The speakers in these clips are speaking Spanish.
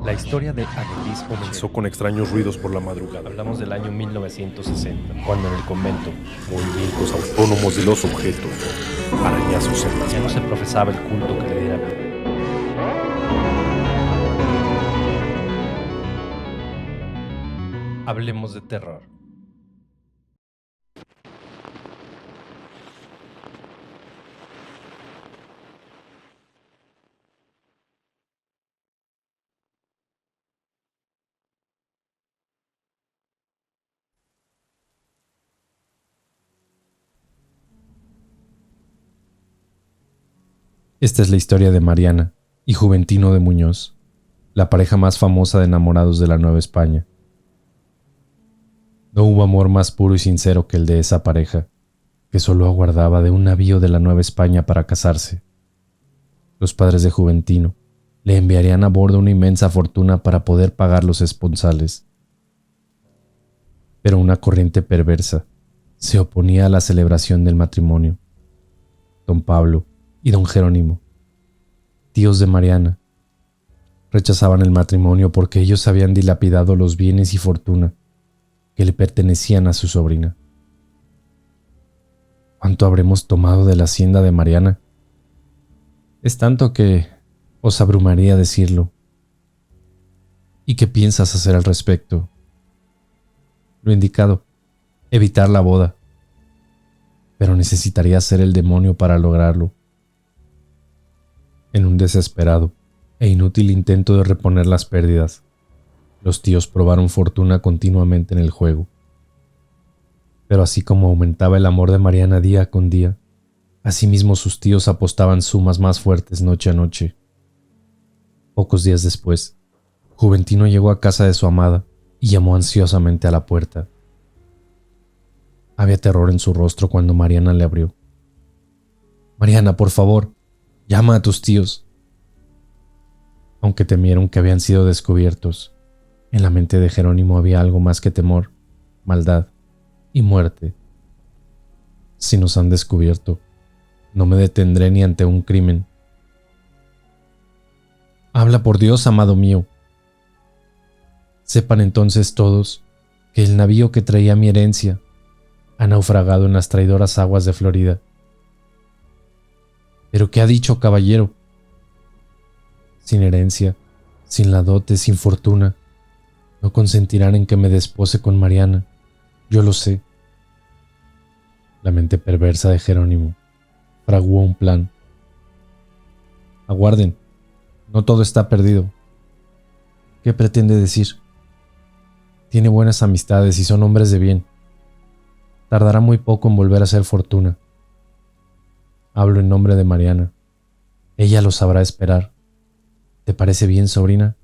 La historia de Anelis Comenzó con extraños ruidos por la madrugada. Hablamos del año 1960, cuando en el convento Movimientos autónomos de los objetos. Arañazos en las ya no se paredes. profesaba el culto que le diera vida. Hablemos de terror. Esta es la historia de Mariana y Juventino de Muñoz, la pareja más famosa de enamorados de la Nueva España. No hubo amor más puro y sincero que el de esa pareja, que solo aguardaba de un navío de la Nueva España para casarse. Los padres de Juventino le enviarían a bordo una inmensa fortuna para poder pagar los esponsales. Pero una corriente perversa se oponía a la celebración del matrimonio. Don Pablo y don Jerónimo, tíos de Mariana, rechazaban el matrimonio porque ellos habían dilapidado los bienes y fortuna que le pertenecían a su sobrina. ¿Cuánto habremos tomado de la hacienda de Mariana? Es tanto que os abrumaría decirlo. ¿Y qué piensas hacer al respecto? Lo indicado, evitar la boda. Pero necesitaría ser el demonio para lograrlo. En un desesperado e inútil intento de reponer las pérdidas, los tíos probaron fortuna continuamente en el juego. Pero así como aumentaba el amor de Mariana día con día, asimismo sus tíos apostaban sumas más fuertes noche a noche. Pocos días después, Juventino llegó a casa de su amada y llamó ansiosamente a la puerta. Había terror en su rostro cuando Mariana le abrió. «Mariana, por favor, llama a tus tíos». Aunque temieron que habían sido descubiertos, en la mente de Jerónimo había algo más que temor, maldad y muerte. Si nos han descubierto, no me detendré ni ante un crimen. Habla por Dios, amado mío. Sepan entonces todos que el navío que traía mi herencia ha naufragado en las traidoras aguas de Florida. ¿Pero qué ha dicho, caballero? Sin herencia, sin la dote, sin fortuna, no consentirán en que me despose con Mariana. Yo lo sé. La mente perversa de Jerónimo fraguó un plan. Aguarden, no todo está perdido. ¿Qué pretende decir? Tiene buenas amistades y son hombres de bien. Tardará muy poco en volver a ser fortuna. Hablo en nombre de Mariana. Ella lo sabrá esperar. ¿Te parece bien, sobrina?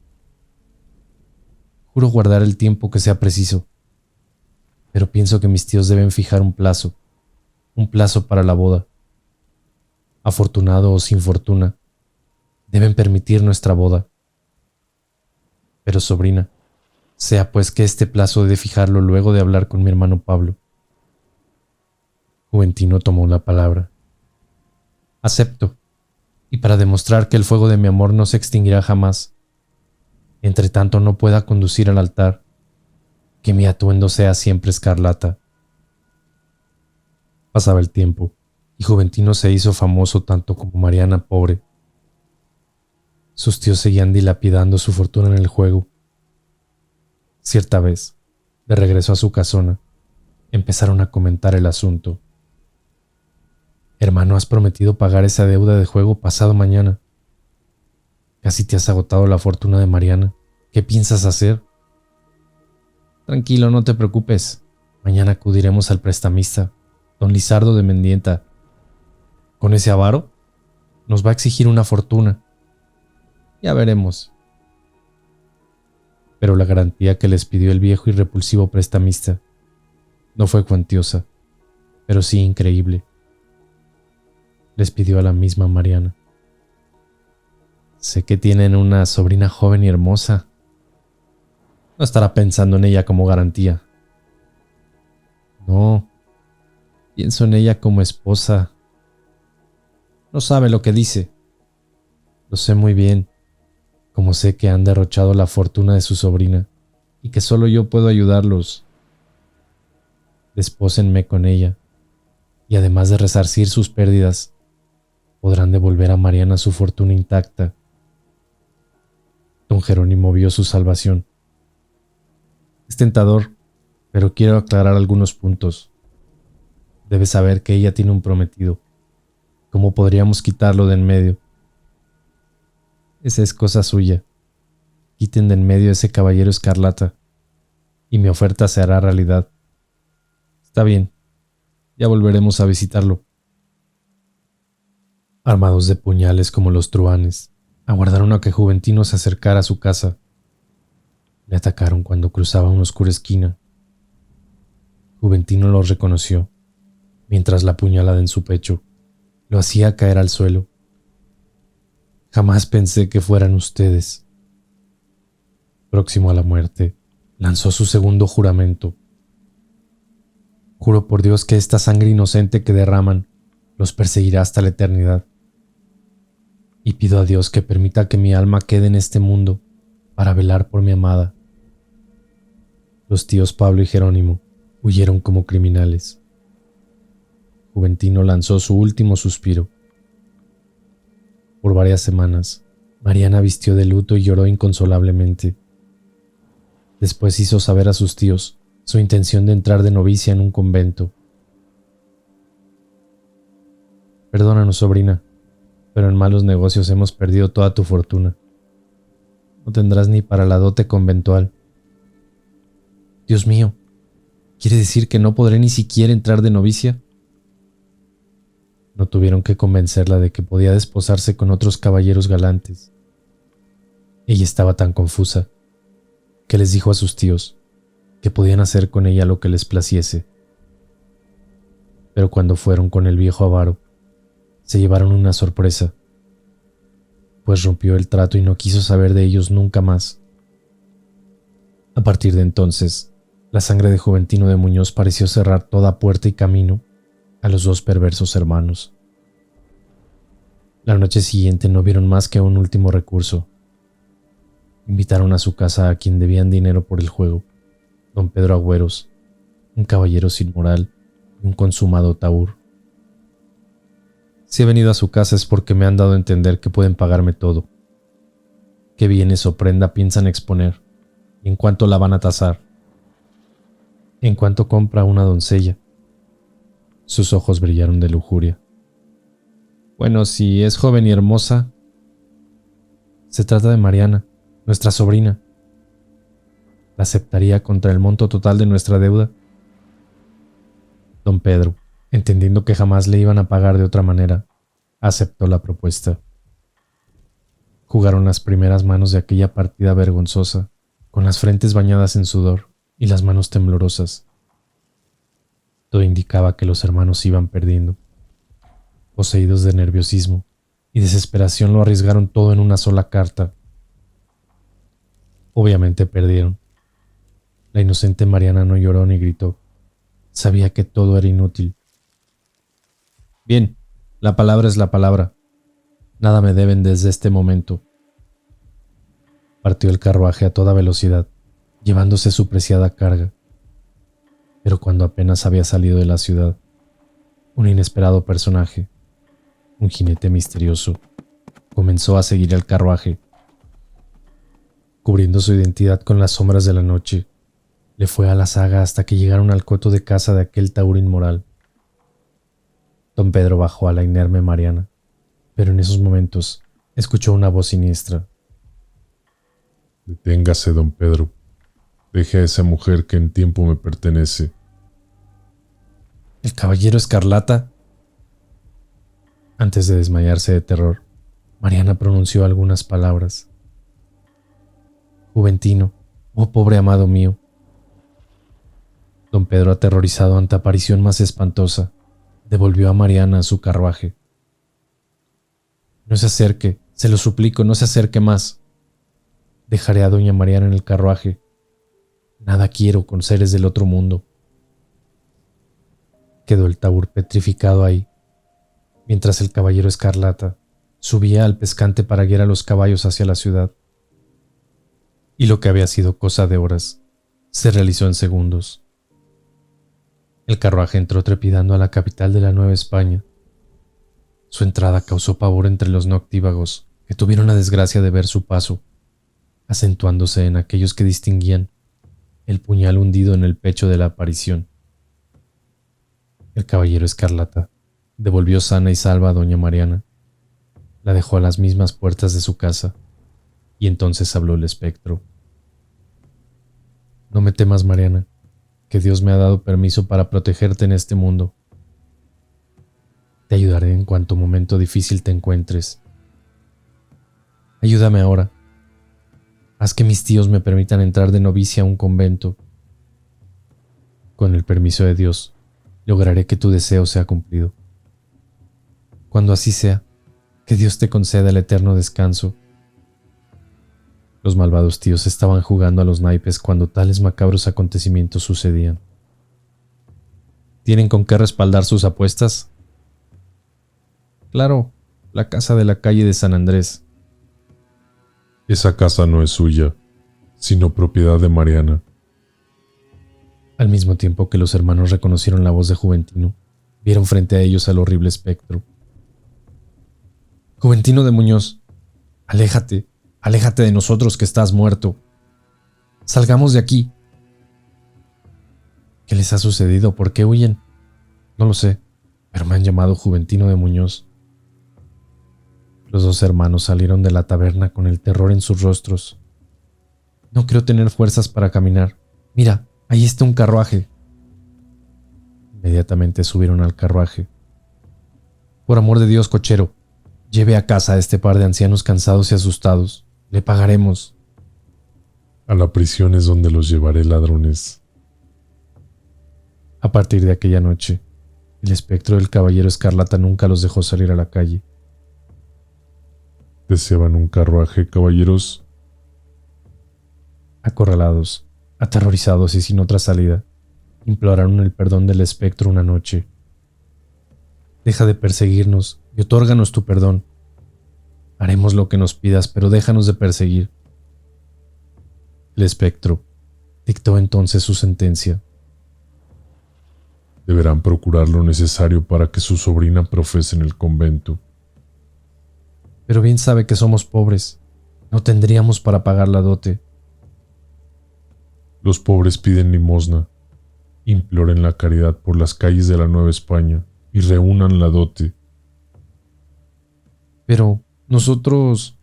Juro guardar el tiempo que sea preciso, pero pienso que mis tíos deben fijar un plazo para la boda. Afortunado o sin fortuna, deben permitir nuestra boda. Pero, sobrina, sea pues que este plazo he de fijarlo luego de hablar con mi hermano Pablo. Juventino tomó la palabra. Acepto, y para demostrar que el fuego de mi amor no se extinguirá jamás, entre tanto no pueda conducir al altar, que mi atuendo sea siempre escarlata. Pasaba el tiempo, y Juventino se hizo famoso tanto como Mariana pobre. Sus tíos seguían dilapidando su fortuna en el juego. Cierta vez, de regreso a su casona, empezaron a comentar el asunto. Hermano, has prometido pagar esa deuda de juego pasado mañana. Casi te has agotado la fortuna de Mariana. ¿Qué piensas hacer? Tranquilo, no te preocupes. Mañana acudiremos al prestamista, don Lizardo de Mendieta. Con ese avaro, nos va a exigir una fortuna. Ya veremos. Pero la garantía que les pidió el viejo y repulsivo prestamista no fue cuantiosa, pero sí increíble. Les pidió a la misma Mariana. Sé que tienen una sobrina joven y hermosa. No estará pensando en ella como garantía. No, pienso en ella como esposa. No sabe lo que dice. Lo sé muy bien. como sé que han derrochado la fortuna de su sobrina y que solo yo puedo ayudarlos. Despósenme con ella, y además de resarcir sus pérdidas, podrán devolver a Mariana su fortuna intacta. Don Jerónimo vio su salvación. Es tentador, pero quiero aclarar algunos puntos. Debe saber que ella tiene un prometido. ¿Cómo podríamos quitarlo de en medio? Esa es cosa suya. Quiten de en medio a ese caballero escarlata, y mi oferta se hará realidad. Está bien, ya volveremos a visitarlo. Armados de puñales como los truhanes, aguardaron a que Juventino se acercara a su casa. Le atacaron cuando cruzaba una oscura esquina. Juventino los reconoció, mientras la puñalada en su pecho lo hacía caer al suelo. Jamás pensé que fueran ustedes. Próximo a la muerte, lanzó su segundo juramento. Juro por Dios que esta sangre inocente que derraman los perseguirá hasta la eternidad. Y pido a Dios que permita que mi alma quede en este mundo para velar por mi amada. Los tíos Pablo y Jerónimo huyeron como criminales. Juventino lanzó su último suspiro. Por varias semanas, Mariana vistió de luto y lloró inconsolablemente. Después hizo saber a sus tíos su intención de entrar de novicia en un convento. Perdónanos, sobrina, pero en malos negocios hemos perdido toda tu fortuna. No tendrás ni para la dote conventual. Dios mío, ¿quiere decir que no podré ni siquiera entrar de novicia? No tuvieron que convencerla de que podía desposarse con otros caballeros galantes. Ella estaba tan confusa que les dijo a sus tíos que podían hacer con ella lo que les placiese. Pero cuando fueron con el viejo avaro, se llevaron una sorpresa, pues rompió el trato y no quiso saber de ellos nunca más. A partir de entonces, la sangre de Juventino de Muñoz pareció cerrar toda puerta y camino a los dos perversos hermanos. La noche siguiente no vieron más que un último recurso. Invitaron a su casa a quien debían dinero por el juego, don Pedro Agüeros, un caballero sin moral y un consumado tahúr. Si he venido a su casa es porque me han dado a entender que pueden pagarme todo. ¿Qué bienes o prenda piensan exponer? ¿Y en cuánto la van a tasar? ¿En cuánto compra una doncella? Sus ojos brillaron de lujuria. Bueno, si es joven y hermosa. Se trata de Mariana, nuestra sobrina. ¿La aceptaría contra el monto total de nuestra deuda? Don Pedro, entendiendo que jamás le iban a pagar de otra manera, aceptó la propuesta. Jugaron las primeras manos de aquella partida vergonzosa, con las frentes bañadas en sudor y las manos temblorosas. Todo indicaba que los hermanos iban perdiendo. Poseídos de nerviosismo y desesperación, lo arriesgaron todo en una sola carta. Obviamente perdieron. La inocente Mariana no lloró ni gritó. Sabía que todo era inútil. Bien, la palabra es la palabra. Nada me deben desde este momento. Partió el carruaje a toda velocidad, llevándose su preciada carga. Pero cuando apenas había salido de la ciudad, un inesperado personaje, un jinete misterioso, comenzó a seguir el carruaje. Cubriendo su identidad con las sombras de la noche, le fue a la zaga hasta que llegaron al coto de casa de aquel tahúr inmoral. Don Pedro bajó a la inerme Mariana, pero en esos momentos escuchó una voz siniestra. Deténgase, don Pedro. Deje a esa mujer que en tiempo me pertenece. ¿El caballero escarlata? Antes de desmayarse de terror, Mariana pronunció algunas palabras. Juventino, oh pobre amado mío. Don Pedro, aterrorizado ante aparición más espantosa, devolvió a Mariana a su carruaje. No se acerque, se lo suplico, no se acerque más. Dejaré a doña Mariana en el carruaje. Nada quiero con seres del otro mundo. Quedó el tahúr petrificado ahí, mientras el caballero escarlata subía al pescante para guiar a los caballos hacia la ciudad. y lo que había sido cosa de horas se realizó en segundos. El carruaje entró trepidando a la capital de la Nueva España. Su entrada causó pavor entre los noctívagos, que tuvieron la desgracia de ver su paso, acentuándose en aquellos que distinguían el puñal hundido en el pecho de la aparición. El caballero Escarlata devolvió sana y salva a doña Mariana, la dejó a las mismas puertas de su casa, y entonces habló el espectro. No me temas, Mariana, que Dios me ha dado permiso para protegerte en este mundo. Te ayudaré en cuanto momento difícil te encuentres. Ayúdame ahora. Haz que mis tíos me permitan entrar de novicia a un convento. Con el permiso de Dios, lograré que tu deseo sea cumplido. Cuando así sea, que Dios te conceda el eterno descanso. Los malvados tíos estaban jugando a los naipes cuando tales macabros acontecimientos sucedían. ¿Tienen con qué respaldar sus apuestas? Claro, la casa de la calle de San Andrés. Esa casa no es suya, sino propiedad de Mariana. Al mismo tiempo que los hermanos reconocieron la voz de Juventino, vieron frente a ellos al horrible espectro. Juventino de Muñoz, aléjate, aléjate de nosotros que estás muerto. Salgamos de aquí. ¿Qué les ha sucedido? ¿Por qué huyen? No lo sé, pero me han llamado Juventino de Muñoz. Los dos hermanos salieron de la taberna con el terror en sus rostros. No creo tener fuerzas para caminar. Mira, ahí está un carruaje. Inmediatamente subieron al carruaje. Por amor de Dios, cochero, lleve a casa a este par de ancianos cansados y asustados. Le pagaremos. A la prisión es donde los llevaré, ladrones. A partir de aquella noche, el espectro del caballero Escarlata nunca los dejó salir a la calle. ¿Deseaban un carruaje, caballeros? Acorralados, aterrorizados y sin otra salida, imploraron el perdón del espectro una noche. Deja de perseguirnos y otórganos tu perdón. Haremos lo que nos pidas, pero déjanos de perseguir. El espectro dictó entonces su sentencia. Deberán procurar lo necesario para que su sobrina profese en el convento. Pero bien sabe que somos pobres. No tendríamos para pagar la dote. Los pobres piden limosna. Imploren la caridad por las calles de la Nueva España y reúnan la dote. Pero nosotros...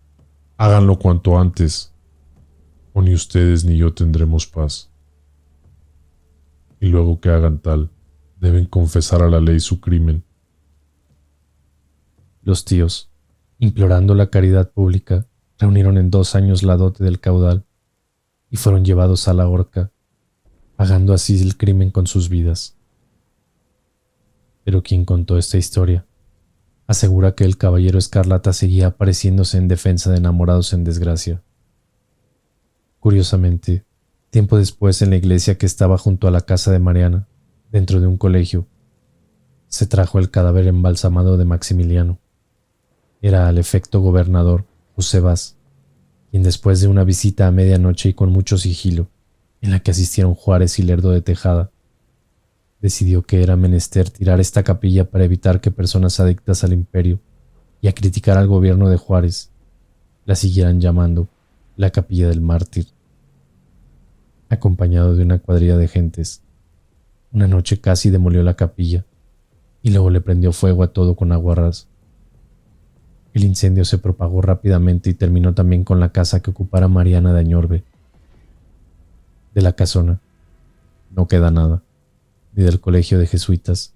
Háganlo cuanto antes, o ni ustedes ni yo tendremos paz. Y luego que hagan tal, deben confesar a la ley su crimen. Los tíos, implorando la caridad pública, reunieron en 2 años la dote del caudal y fueron llevados a la horca, pagando así el crimen con sus vidas. Pero quien contó esta historia asegura que el caballero Escarlata seguía apareciéndose en defensa de enamorados en desgracia. Curiosamente, tiempo después en la iglesia que estaba junto a la casa de Mariana, dentro de un colegio, se trajo el cadáver embalsamado de Maximiliano. Era al efecto gobernador Josebas, quien después de una visita a medianoche y con mucho sigilo, en la que asistieron Juárez y Lerdo de Tejada, decidió que era menester tirar esta capilla para evitar que personas adictas al imperio y a criticar al gobierno de Juárez la siguieran llamando la Capilla del Mártir. Acompañado de una cuadrilla de gentes, una noche casi demolió la capilla y luego le prendió fuego a todo con aguarrás. El incendio se propagó rápidamente y terminó también con la casa que ocupara Mariana de Añorbe. De la casona no queda nada, ni del colegio de jesuitas.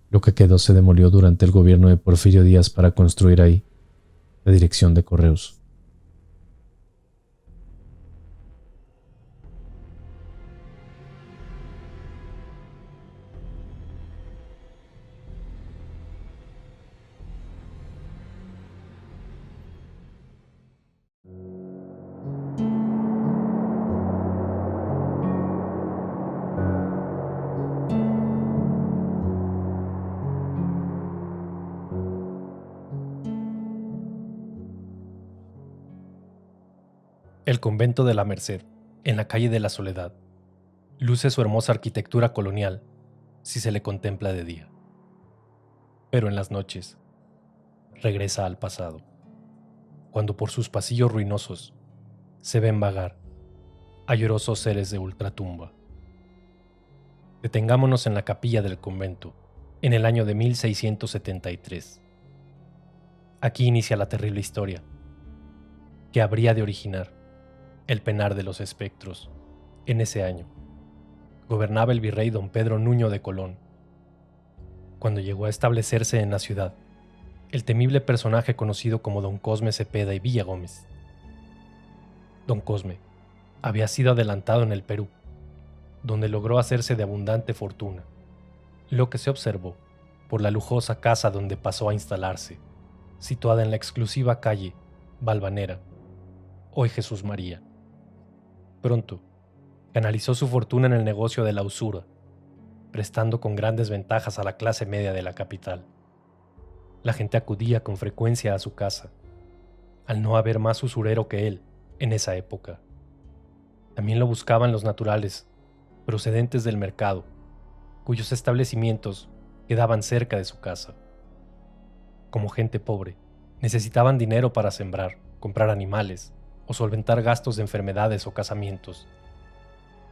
Lo que quedó se demolió durante el gobierno de Porfirio Díaz para construir ahí la dirección de correos. El convento de la Merced, en la calle de la Soledad, luce su hermosa arquitectura colonial si se le contempla de día. Pero en las noches, regresa al pasado, cuando por sus pasillos ruinosos se ven vagar a llorosos seres de ultratumba. Detengámonos en la capilla del convento, en el año de 1673. Aquí inicia la terrible historia, que habría de originar el penar de los espectros. En ese año, gobernaba el virrey don Pedro Nuño de Colón. Cuando llegó a establecerse en la ciudad, el temible personaje conocido como don Cosme Cepeda y Villagómez. Don Cosme había sido adelantado en el Perú, donde logró hacerse de abundante fortuna, lo que se observó por la lujosa casa donde pasó a instalarse, situada en la exclusiva calle Valvanera, hoy Jesús María. Pronto, canalizó su fortuna en el negocio de la usura, prestando con grandes ventajas a la clase media de la capital. La gente acudía con frecuencia a su casa, al no haber más usurero que él en esa época. También lo buscaban los naturales, procedentes del mercado, cuyos establecimientos quedaban cerca de su casa. Como gente pobre, necesitaban dinero para sembrar, comprar animales o solventar gastos de enfermedades o casamientos,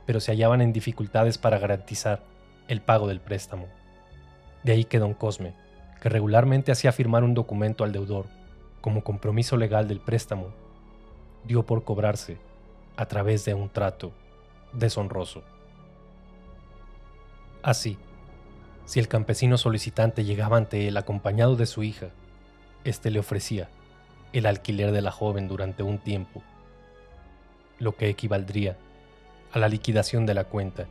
pero se hallaban en dificultades para garantizar el pago del préstamo. De ahí que don Cosme, que regularmente hacía firmar un documento al deudor como compromiso legal del préstamo, dio por cobrarse a través de un trato deshonroso. Así, si el campesino solicitante llegaba ante él acompañado de su hija, éste le ofrecía el alquiler de la joven durante un tiempo, lo que equivaldría a la liquidación de la cuenta.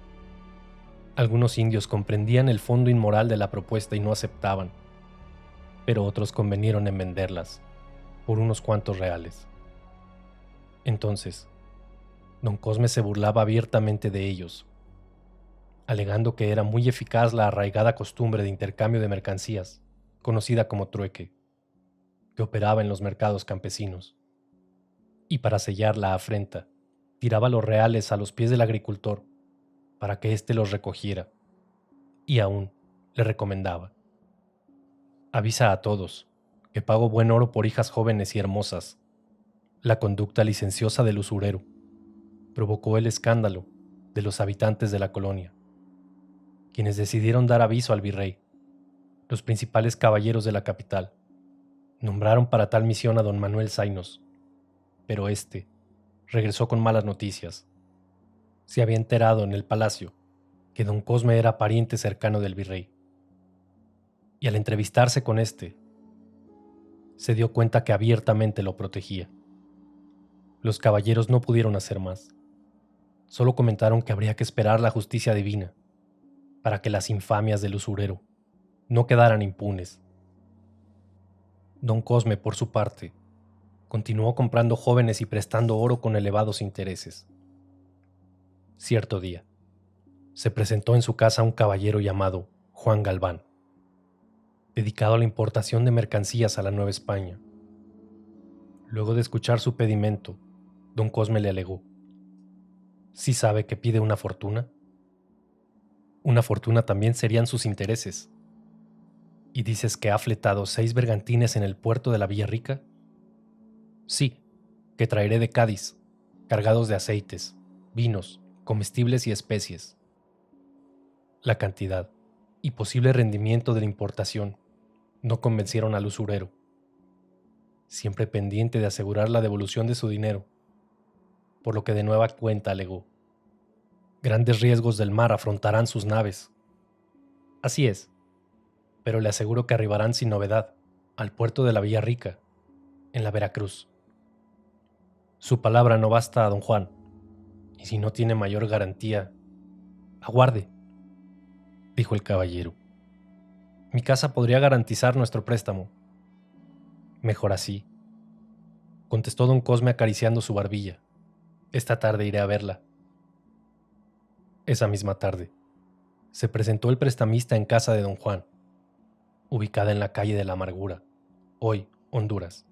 Algunos indios comprendían el fondo inmoral de la propuesta y no aceptaban, pero otros convinieron en venderlas por unos cuantos reales. Entonces, don Cosme se burlaba abiertamente de ellos, alegando que era muy eficaz la arraigada costumbre de intercambio de mercancías, conocida como trueque, que operaba en los mercados campesinos. Y para sellar la afrenta, tiraba los reales a los pies del agricultor para que éste los recogiera, y aún le recomendaba: avisa a todos que pago buen oro por hijas jóvenes y hermosas. La conducta licenciosa del usurero provocó el escándalo de los habitantes de la colonia, quienes decidieron dar aviso al virrey. Los principales caballeros de la capital nombraron para tal misión a don Manuel Zainos, pero éste regresó con malas noticias. Se había enterado en el palacio que don Cosme era pariente cercano del virrey, y al entrevistarse con éste, se dio cuenta que abiertamente lo protegía. Los caballeros no pudieron hacer más. Solo comentaron que habría que esperar la justicia divina para que las infamias del usurero no quedaran impunes. Don Cosme, por su parte, continuó comprando jóvenes y prestando oro con elevados intereses. Cierto día, se presentó en su casa un caballero llamado Juan Galván, dedicado a la importación de mercancías a la Nueva España. Luego de escuchar su pedimento, don Cosme le alegó: ¿sí sabe que pide una fortuna? Una fortuna también serían sus intereses. ¿Y dices que ha fletado 6 bergantines en el puerto de la Villa Rica? Sí, que traeré de Cádiz, cargados de aceites, vinos, comestibles y especies. La cantidad y posible rendimiento de la importación no convencieron al usurero, siempre pendiente de asegurar la devolución de su dinero, por lo que de nueva cuenta alegó: grandes riesgos del mar afrontarán sus naves. Así es, pero le aseguro que arribarán sin novedad al puerto de la Villa Rica, en la Veracruz. Su palabra no basta a don Juan, y si no tiene mayor garantía, aguarde, dijo el caballero. Mi casa podría garantizar nuestro préstamo. Mejor así, contestó don Cosme acariciando su barbilla. Esta tarde iré a verla. Esa misma tarde, se presentó el prestamista en casa de don Juan, ubicada en la calle de la Amargura, hoy Honduras.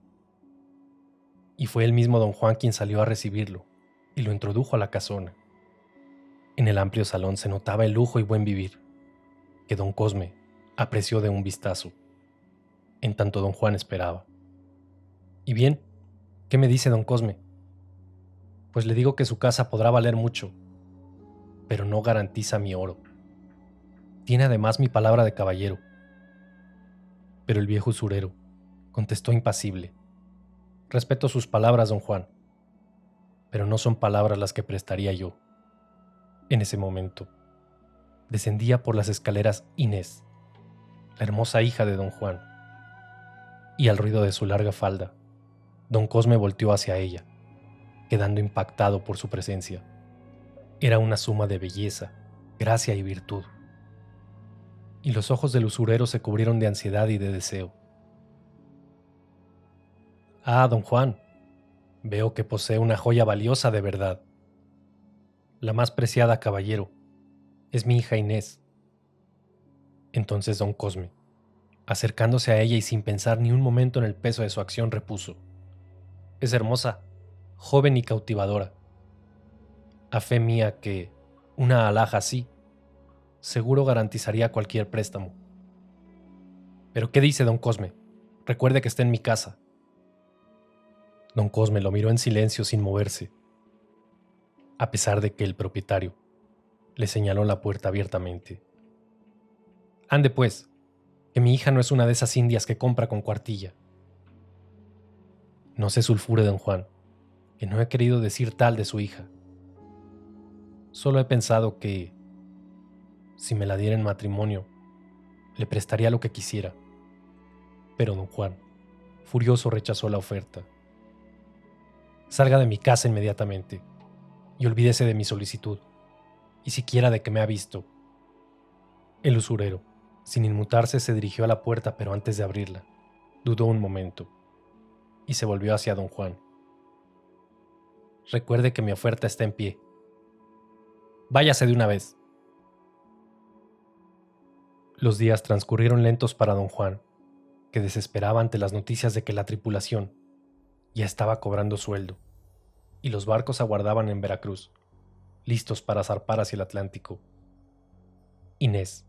y fue el mismo don Juan quien salió a recibirlo y lo introdujo a la casona. En el amplio salón se notaba el lujo y buen vivir, que don Cosme apreció de un vistazo, en tanto don Juan esperaba. ¿Y bien? ¿Qué me dice don Cosme? Pues le digo que su casa podrá valer mucho, pero no garantiza mi oro. Tiene además mi palabra de caballero. Pero el viejo usurero contestó impasible. Respeto sus palabras, don Juan, pero no son palabras las que prestaría yo. En ese momento, descendía por las escaleras Inés, la hermosa hija de don Juan, y al ruido de su larga falda, don Cosme volteó hacia ella, quedando impactado por su presencia. Era una suma de belleza, gracia y virtud, y los ojos del usurero se cubrieron de ansiedad y de deseo. Ah, don Juan, veo que posee una joya valiosa de verdad. La más preciada, caballero, es mi hija Inés. Entonces don Cosme, acercándose a ella y sin pensar ni un momento en el peso de su acción, repuso: es hermosa, joven y cautivadora. A fe mía que una alhaja así seguro garantizaría cualquier préstamo. ¿Pero qué dice don Cosme? Recuerde que está en mi casa. Don Cosme lo miró en silencio sin moverse, a pesar de que el propietario le señaló la puerta abiertamente. Ande pues, que mi hija no es una de esas indias que compra con cuartilla. No se sulfure, don Juan, que no he querido decir tal de su hija. Solo he pensado que, si me la diera en matrimonio, le prestaría lo que quisiera. Pero don Juan, furioso, rechazó la oferta. Salga de mi casa inmediatamente y olvídese de mi solicitud, y siquiera de que me ha visto. El usurero, sin inmutarse, se dirigió a la puerta, pero antes de abrirla, dudó un momento y se volvió hacia don Juan. Recuerde que mi oferta está en pie. Váyase de una vez. Los días transcurrieron lentos para don Juan, que desesperaba ante las noticias de que la tripulación ya estaba cobrando sueldo, y los barcos aguardaban en Veracruz, listos para zarpar hacia el Atlántico. Inés,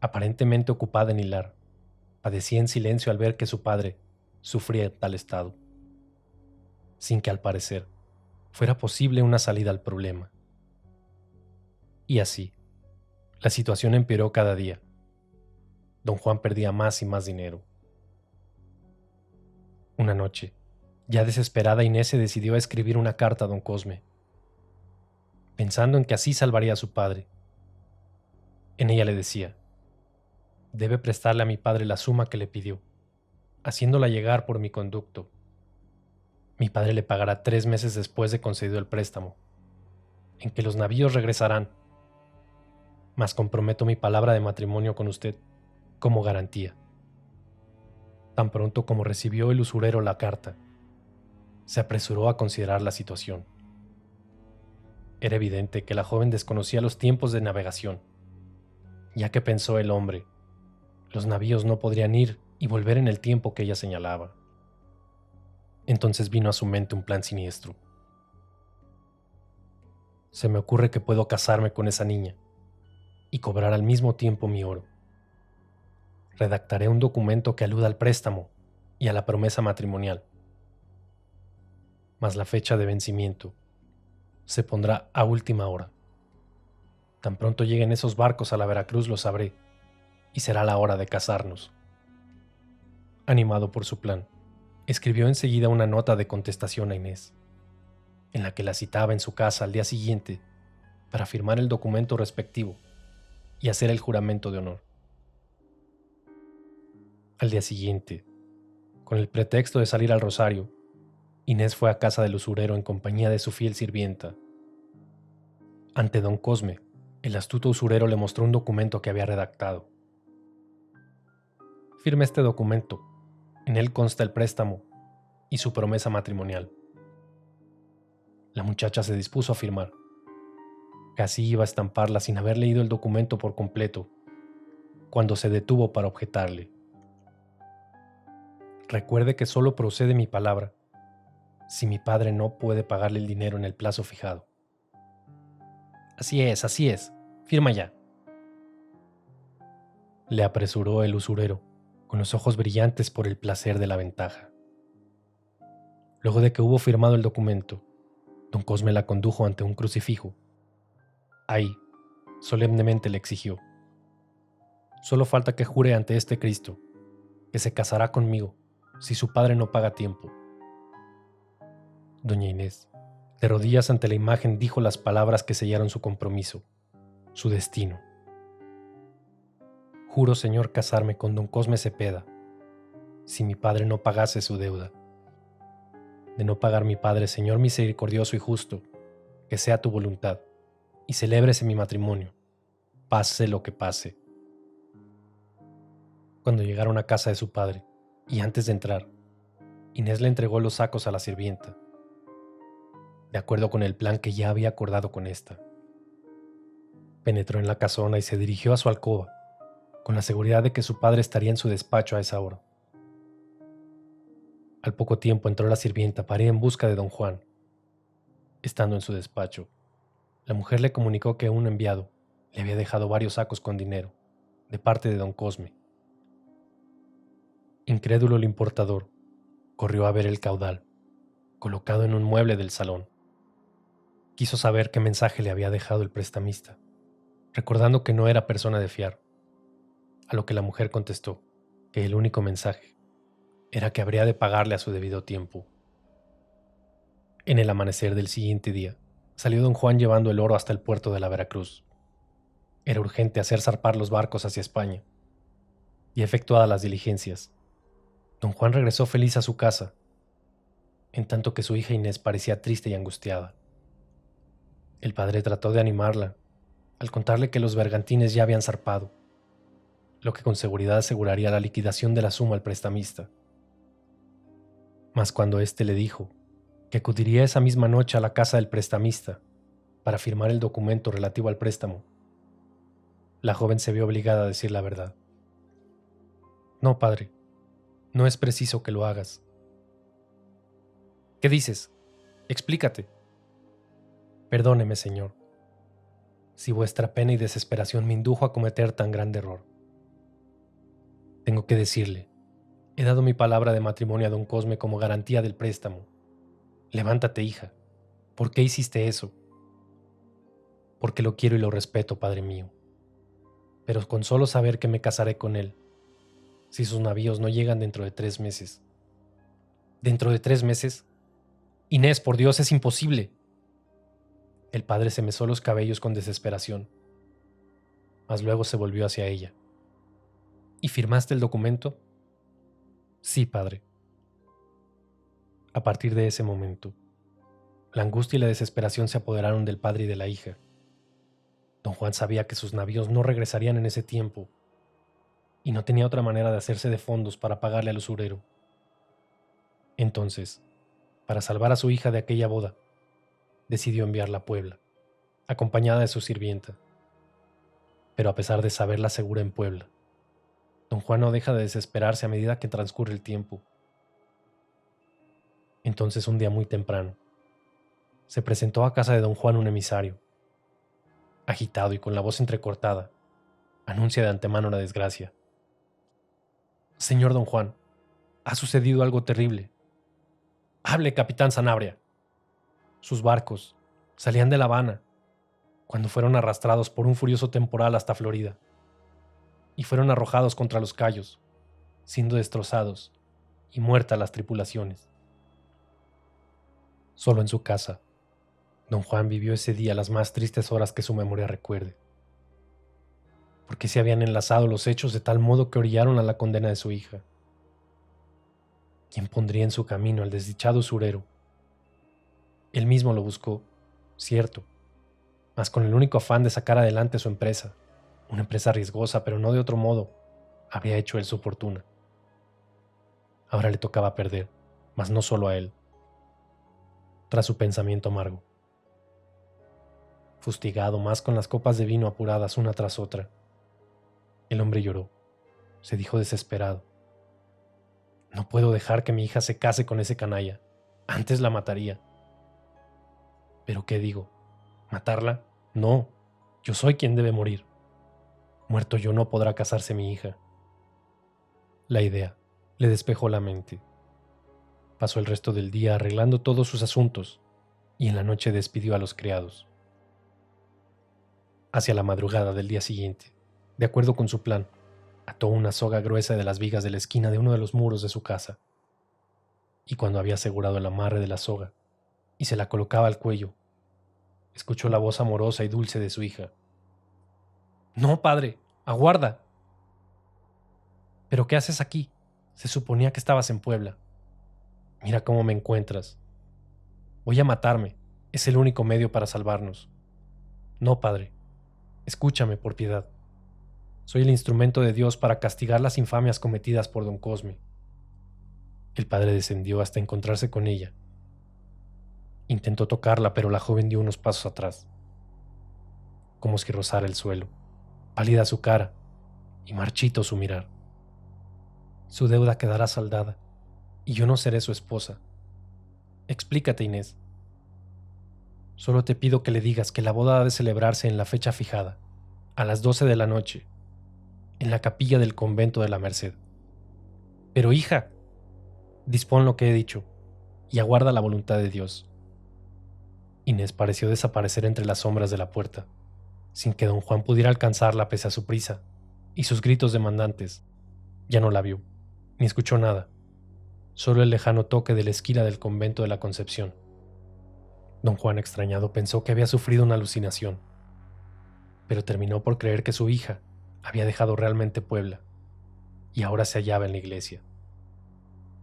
aparentemente ocupada en hilar, padecía en silencio al ver que su padre sufría en tal estado, sin que al parecer fuera posible una salida al problema. Y así, la situación empeoró cada día. Don Juan perdía más y más dinero. Una noche, ya desesperada, Inés se decidió a escribir una carta a don Cosme, pensando en que así salvaría a su padre. En ella le decía: debe prestarle a mi padre la suma que le pidió, haciéndola llegar por mi conducto. Mi padre le pagará 3 meses después de concedido el préstamo, en que los navíos regresarán, mas comprometo mi palabra de matrimonio con usted como garantía. Tan pronto como recibió el usurero la carta, se apresuró a considerar la situación. Era evidente que la joven desconocía los tiempos de navegación, ya que, pensó el hombre, los navíos no podrían ir y volver en el tiempo que ella señalaba. Entonces vino a su mente un plan siniestro. Se me ocurre que puedo casarme con esa niña y cobrar al mismo tiempo mi oro. Redactaré un documento que aluda al préstamo y a la promesa matrimonial, mas la fecha de vencimiento se pondrá a última hora. Tan pronto lleguen esos barcos a la Veracruz lo sabré, y será la hora de casarnos. Animado por su plan, escribió enseguida una nota de contestación a Inés, en la que la citaba en su casa al día siguiente para firmar el documento respectivo y hacer el juramento de honor. Al día siguiente, con el pretexto de salir al rosario, Inés fue a casa del usurero en compañía de su fiel sirvienta. Ante don Cosme, el astuto usurero le mostró un documento que había redactado. Firme este documento. En él consta el préstamo y su promesa matrimonial. La muchacha se dispuso a firmar. Casi iba a estamparla sin haber leído el documento por completo, cuando se detuvo para objetarle. Recuerde que solo procede mi palabra. si mi padre no puede pagarle el dinero en el plazo fijado. Así es, firma ya. Le apresuró el usurero, con los ojos brillantes por el placer de la ventaja. Luego de que hubo firmado el documento, don Cosme la condujo ante un crucifijo. Ahí, solemnemente le exigió: solo falta que jure ante este Cristo que se casará conmigo si su padre no paga a tiempo. Doña Inés, de rodillas ante la imagen, dijo las palabras que sellaron su compromiso, su destino. Juro, señor, casarme con don Cosme Cepeda, si mi padre no pagase su deuda. De no pagar mi padre, Señor misericordioso y justo, que sea tu voluntad, y celébrese mi matrimonio, pase lo que pase. Cuando llegaron a casa de su padre, y antes de entrar, Inés le entregó los sacos a la sirvienta, de acuerdo con el plan que ya había acordado con ésta. Penetró en la casona y se dirigió a su alcoba, con la seguridad de que su padre estaría en su despacho a esa hora. Al poco tiempo entró la sirvienta para ir en busca de don Juan. Estando en su despacho, la mujer le comunicó que un enviado le había dejado varios sacos con dinero, de parte de don Cosme. Incrédulo el importador, corrió a ver el caudal, colocado en un mueble del salón. Quiso saber qué mensaje le había dejado el prestamista, recordando que no era persona de fiar, a lo que la mujer contestó que el único mensaje era que habría de pagarle a su debido tiempo. En el amanecer del siguiente día, salió don Juan llevando el oro hasta el puerto de la Veracruz. Era urgente hacer zarpar los barcos hacia España, y efectuadas las diligencias, don Juan regresó feliz a su casa, en tanto que su hija Inés parecía triste y angustiada. El padre trató de animarla, al contarle que los bergantines ya habían zarpado, lo que con seguridad aseguraría la liquidación de la suma al prestamista. Mas cuando éste le dijo que acudiría esa misma noche a la casa del prestamista para firmar el documento relativo al préstamo, la joven se vio obligada a decir la verdad. No, padre, no es preciso que lo hagas. ¿Qué dices? Explícate. Perdóneme, señor, si vuestra pena y desesperación me indujo a cometer tan grande error. Tengo que decirle, he dado mi palabra de matrimonio a don Cosme como garantía del préstamo. Levántate, hija. ¿Por qué hiciste eso? Porque lo quiero y lo respeto, padre mío. Pero con solo saber que me casaré con él, si sus navíos no llegan dentro de 3 meses. ¿Dentro de 3 meses? Inés, por Dios, es imposible. El padre se mesó los cabellos con desesperación, mas luego se volvió hacia ella. ¿Y firmaste el documento? Sí, padre. A partir de ese momento, la angustia y la desesperación se apoderaron del padre y de la hija. Don Juan sabía que sus navíos no regresarían en ese tiempo, y no tenía otra manera de hacerse de fondos para pagarle al usurero. Entonces, para salvar a su hija de aquella boda, decidió enviarla a Puebla, acompañada de su sirvienta. Pero a pesar de saberla segura en Puebla, don Juan no deja de desesperarse a medida que transcurre el tiempo. Entonces, un día muy temprano, se presentó a casa de don Juan un emisario. Agitado y con la voz entrecortada, anuncia de antemano la desgracia. Señor don Juan, ha sucedido algo terrible. Hable, capitán Sanabria. Sus barcos salían de La Habana cuando fueron arrastrados por un furioso temporal hasta Florida y fueron arrojados contra los cayos, siendo destrozados y muertas las tripulaciones. Solo en su casa, don Juan vivió ese día las más tristes horas que su memoria recuerde, porque se habían enlazado los hechos de tal modo que orillaron a la condena de su hija. ¿Quién pondría en su camino al desdichado usurero? Él mismo lo buscó, cierto, mas con el único afán de sacar adelante su empresa, una empresa riesgosa, pero no de otro modo, habría hecho él su fortuna. Ahora le tocaba perder, mas no solo a él. Tras su pensamiento amargo, fustigado más con las copas de vino apuradas una tras otra, el hombre lloró, se dijo desesperado. No puedo dejar que mi hija se case con ese canalla, Antes la mataría. ¿Pero qué digo? ¿Matarla? No, yo soy quien debe morir. Muerto yo no podrá casarse mi hija. La idea le despejó la mente. Pasó el resto del día arreglando todos sus asuntos y en la noche despidió a los criados. Hacia la madrugada del día siguiente, de acuerdo con su plan, ató una soga gruesa de las vigas de la esquina de uno de los muros de su casa. Y cuando había asegurado el amarre de la soga y se la colocaba al cuello, escuchó la voz amorosa y dulce de su hija. «No, padre, aguarda». «¿Pero qué haces aquí? Se suponía que estabas en Puebla. Mira cómo me encuentras. Voy a matarme, es el único medio para salvarnos». «No, padre, escúchame por piedad. Soy el instrumento de Dios para castigar las infamias cometidas por don Cosme». El padre descendió hasta encontrarse con ella. Intentó tocarla, pero la joven dio unos pasos atrás, como si rozara el suelo, pálida su cara y marchito su mirar. «Su deuda quedará saldada, y yo no seré su esposa. Explícate, Inés. Solo te pido que le digas que la boda ha de celebrarse en la fecha fijada, a las 12 de la noche, en la capilla del convento de la Merced. Pero, hija, dispón lo que he dicho, y aguarda la voluntad de Dios». Inés pareció desaparecer entre las sombras de la puerta, sin que don Juan pudiera alcanzarla pese a su prisa y sus gritos demandantes. Ya no la vio, ni escuchó nada, solo el lejano toque de la esquila del convento de la Concepción. Don Juan, extrañado, pensó que había sufrido una alucinación, pero terminó por creer que su hija había dejado realmente Puebla y ahora se hallaba en la iglesia.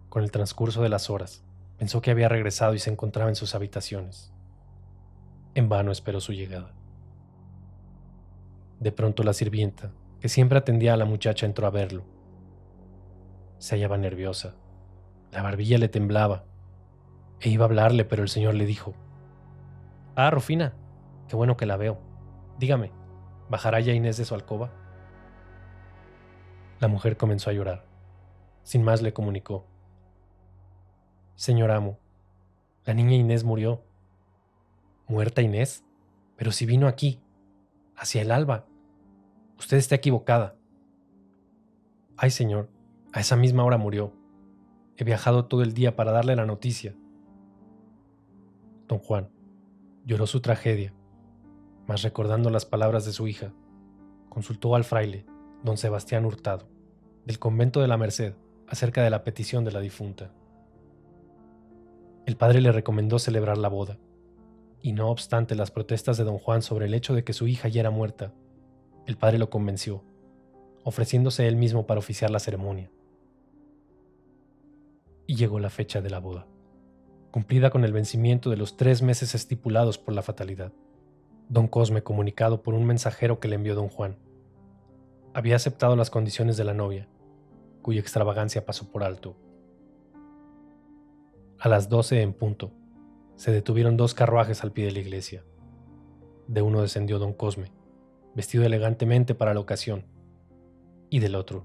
Con el transcurso de las horas, pensó que había regresado y se encontraba en sus habitaciones. En vano esperó su llegada. De pronto la sirvienta, que siempre atendía a la muchacha, entró a verlo. Se hallaba nerviosa, la barbilla le temblaba, e iba a hablarle, pero el señor le dijo: «Ah, Rufina, qué bueno que la veo. Dígame, ¿bajará ya Inés de su alcoba?». La mujer comenzó a llorar. Sin más le comunicó: «Señor amo, la niña Inés murió». «¿Muerta Inés? Pero si vino aquí, hacia el alba. Usted está equivocada». «Ay, señor, a esa misma hora murió. He viajado todo el día para darle la noticia». Don Juan lloró su tragedia, mas recordando las palabras de su hija, consultó al fraile, don Sebastián Hurtado, del convento de la Merced, acerca de la petición de la difunta. El padre le recomendó celebrar la boda, y no obstante las protestas de don Juan sobre el hecho de que su hija ya era muerta, el padre lo convenció, ofreciéndose él mismo para oficiar la ceremonia. Y llegó la fecha de la boda, cumplida con el vencimiento de los 3 meses estipulados por la fatalidad. Don Cosme, comunicado por un mensajero que le envió don Juan, había aceptado las condiciones de la novia, cuya extravagancia pasó por alto. A las 12 en punto, se detuvieron 2 carruajes al pie de la iglesia. De uno descendió don Cosme, vestido elegantemente para la ocasión, y del otro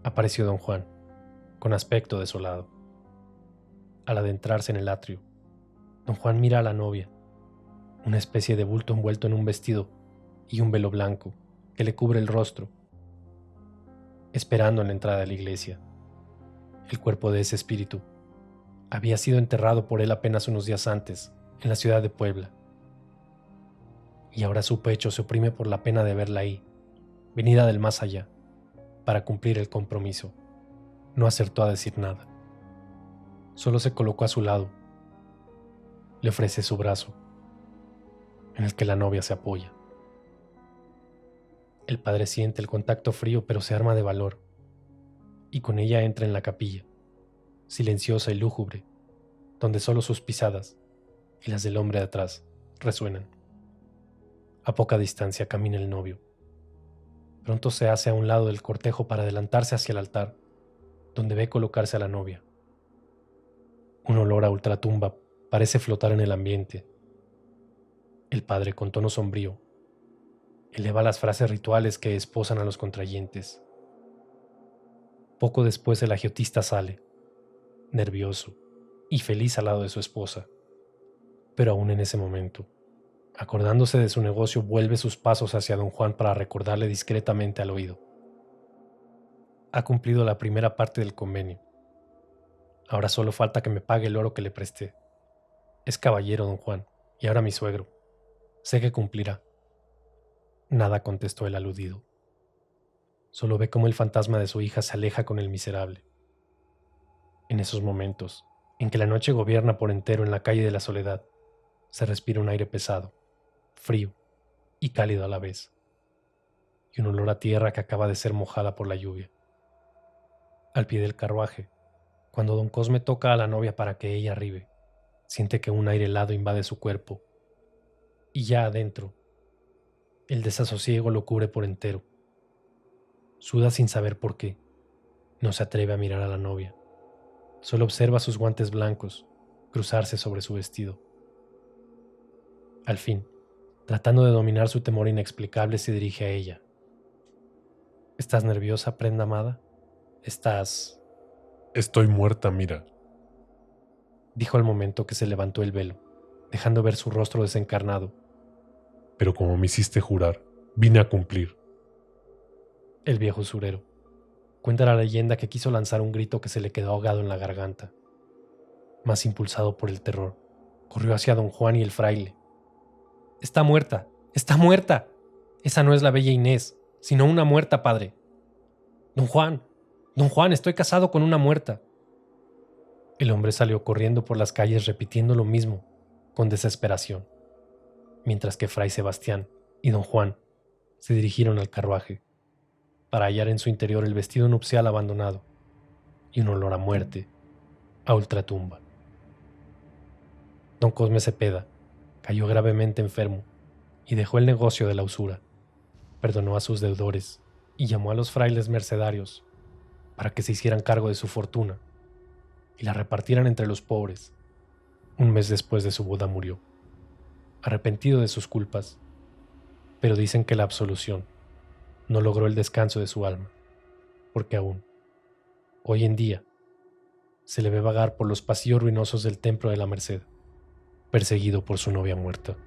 apareció don Juan, con aspecto desolado. Al adentrarse en el atrio, don Juan mira a la novia, una especie de bulto envuelto en un vestido y un velo blanco que le cubre el rostro, esperando en la entrada de la iglesia. El cuerpo de ese espíritu había sido enterrado por él apenas unos días antes, en la ciudad de Puebla. Y ahora su pecho se oprime por la pena de verla ahí, venida del más allá, para cumplir el compromiso. No acertó a decir nada. Solo se colocó a su lado. Le ofrece su brazo, en el que la novia se apoya. El padre siente el contacto frío, pero se arma de valor, y con ella entra en la capilla, silenciosa y lúgubre, donde solo sus pisadas y las del hombre de atrás resuenan. A poca distancia camina el novio. Pronto se hace a un lado del cortejo para adelantarse hacia el altar, donde ve colocarse a la novia. Un olor a ultratumba parece flotar en el ambiente. El padre, con tono sombrío, eleva las frases rituales que esposan a los contrayentes. Poco después el agiotista sale, nervioso, y feliz al lado de su esposa. Pero aún en ese momento, acordándose de su negocio, vuelve sus pasos hacia don Juan para recordarle discretamente al oído: ha cumplido la primera parte del convenio. Ahora solo falta que me pague el oro que le presté. Es caballero, don Juan, y ahora mi suegro. Sé que cumplirá. Nada, contestó el aludido. Solo ve cómo el fantasma de su hija se aleja con el miserable. En esos momentos, en que la noche gobierna por entero en la calle de la Soledad, se respira un aire pesado, frío y cálido a la vez, y un olor a tierra que acaba de ser mojada por la lluvia. Al pie del carruaje, cuando don Cosme toca a la novia para que ella arribe, siente que un aire helado invade su cuerpo, y ya adentro, el desasosiego lo cubre por entero. Suda sin saber por qué. No se atreve a mirar a la novia. Solo observa sus guantes blancos cruzarse sobre su vestido. Al fin, tratando de dominar su temor inexplicable, se dirige a ella. ¿Estás nerviosa, prenda amada? ¿Estás...? Estoy muerta, mira. Dijo al momento que se levantó el velo, dejando ver su rostro desencarnado. Pero como me hiciste jurar, vine a cumplir. El viejo usurero cuenta la leyenda que quiso lanzar un grito que se le quedó ahogado en la garganta. Más impulsado por el terror, corrió hacia don Juan y el fraile. ¡Está muerta! ¡Está muerta! Esa no es la bella Inés, sino una muerta, padre. Don Juan, estoy casado con una muerta. El hombre salió corriendo por las calles repitiendo lo mismo, con desesperación, mientras que Fray Sebastián y don Juan se dirigieron al carruaje para hallar en su interior el vestido nupcial abandonado y un olor a muerte, a ultratumba. Don Cosme Cepeda cayó gravemente enfermo y dejó el negocio de la usura, perdonó a sus deudores y llamó a los frailes mercedarios para que se hicieran cargo de su fortuna y la repartieran entre los pobres. Un mes después de su boda murió, arrepentido de sus culpas, pero dicen que la absolución no logró el descanso de su alma, porque aún, hoy en día, se le ve vagar por los pasillos ruinosos del Templo de la Merced, perseguido por su novia muerta.